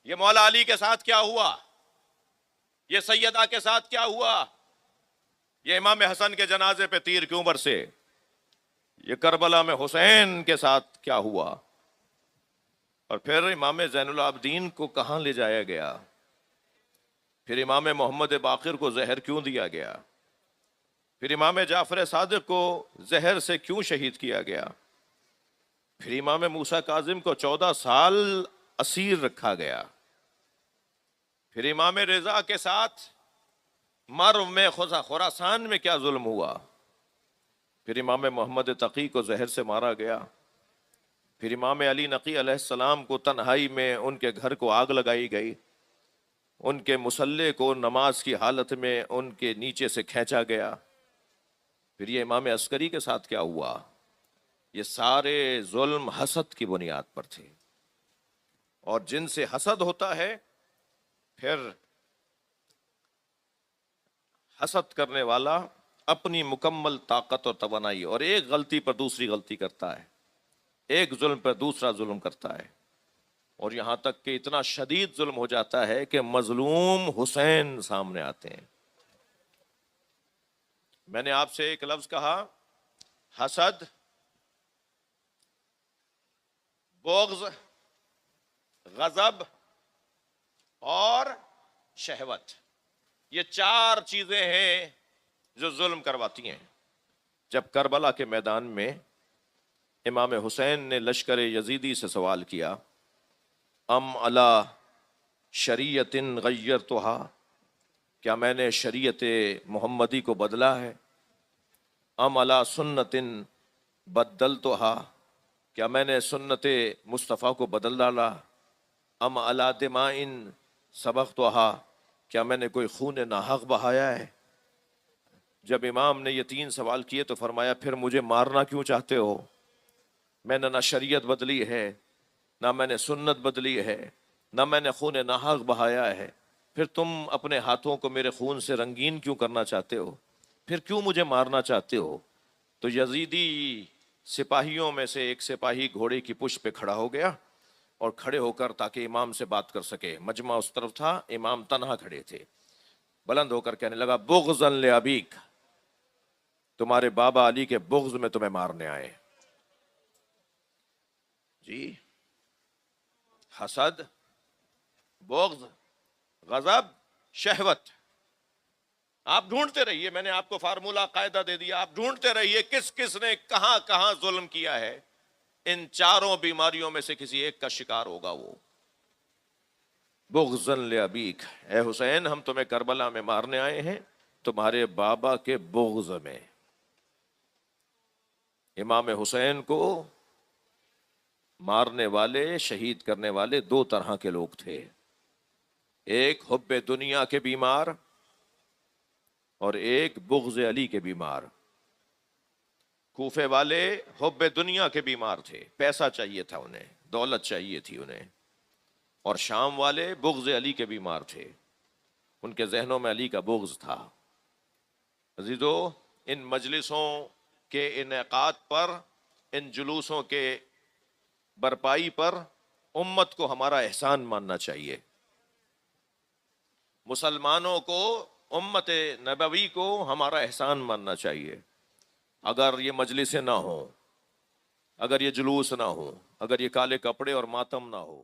یہ مولا علی کے ساتھ کیا ہوا؟ یہ سیدہ کے ساتھ کیا ہوا؟ یہ امام حسن کے جنازے پہ تیر کیوں برسے؟ یہ کربلا میں حسین کے ساتھ کیا ہوا؟ اور پھر امام زین العابدین کو کہاں لے جایا گیا؟ پھر امام محمد باقر کو زہر کیوں دیا گیا؟ پھر امام جعفر صادق کو زہر سے کیوں شہید کیا گیا؟ پھر امام موسیٰ کاظم کو 14 سال اسیر رکھا گیا؟ پھر امام رضا کے ساتھ مرو میں خراسان میں کیا ظلم ہوا؟ پھر امام محمد تقی کو زہر سے مارا گیا؟ پھر امام علی نقی علیہ السلام کو تنہائی میں ان کے گھر کو آگ لگائی گئی، ان کے مصلے کو نماز کی حالت میں ان کے نیچے سے کھینچا گیا؟ پھر یہ امام عسکری کے ساتھ کیا ہوا؟ یہ سارے ظلم حسد کی بنیاد پر تھے، اور جن سے حسد ہوتا ہے پھر حسد کرنے والا اپنی مکمل طاقت اور توانائی اور ایک غلطی پر دوسری غلطی کرتا ہے، ایک ظلم پر دوسرا ظلم کرتا ہے، اور یہاں تک کہ اتنا شدید ظلم ہو جاتا ہے کہ مظلوم حسین سامنے آتے ہیں۔ میں نے آپ سے ایک لفظ کہا، حسد، بغض، غضب اور شہوت، یہ 4 چیزیں ہیں جو ظلم کرواتی ہیں۔ جب کربلا کے میدان میں امام حسین نے لشکر یزیدی سے سوال کیا، ام علی شریعت غیرتها، کیا میں نے شریعت محمدی کو بدلا ہے؟ ام علی سنت بدلتها، کیا میں نے سنت مصطفیٰ کو بدل ڈالا؟ ام علی دماء سبقتها، کیا میں نے کوئی خون ناحق بہایا ہے؟ جب امام نے یہ 3 سوال کیے تو فرمایا، پھر مجھے مارنا کیوں چاہتے ہو؟ میں نے نہ شریعت بدلی ہے، نہ میں نے سنت بدلی ہے، نہ میں نے خون ناحق بہایا ہے، پھر تم اپنے ہاتھوں کو میرے خون سے رنگین کیوں کرنا چاہتے ہو؟ پھر کیوں مجھے مارنا چاہتے ہو؟ تو یزیدی سپاہیوں میں سے ایک سپاہی گھوڑے کی پشت پہ کھڑا ہو گیا، اور کھڑے ہو کر تاکہ امام سے بات کر سکے، مجمع اس طرف تھا، امام تنہا کھڑے تھے، بلند ہو کر کہنے لگا، بغضا لابیک، تمہارے بابا علی کے بغض میں تمہیں مارنے آئے۔ جی، حسد، بغض، غضب، شہوت، آپ ڈھونڈتے رہیے، میں نے آپ کو فارمولہ قاعدہ دے دیا، آپ ڈھونڈتے رہیے کس کس نے کہاں کہاں ظلم کیا ہے، ان 4 بیماریوں میں سے کسی ایک کا شکار ہوگا وہ۔ بغضا لابیک، اے حسین ہم تمہیں کربلا میں مارنے آئے ہیں تمہارے بابا کے بغض میں۔ امام حسین کو مارنے والے، شہید کرنے والے 2 طرح کے لوگ تھے، ایک حب دنیا کے بیمار اور ایک بغض علی کے بیمار۔ کوفے والے حب دنیا کے بیمار تھے، پیسہ چاہیے تھا انہیں، دولت چاہیے تھی انہیں، اور شام والے بغض علی کے بیمار تھے، ان کے ذہنوں میں علی کا بغض تھا۔ عزیزو، ان مجلسوں کے انعقاد پر، ان جلوسوں کے برپائی پر امت کو ہمارا احسان ماننا چاہیے، مسلمانوں کو، امت نبوی کو ہمارا احسان ماننا چاہیے۔ اگر یہ مجلسیں نہ ہوں، اگر یہ جلوس نہ ہوں، اگر یہ کالے کپڑے اور ماتم نہ ہو،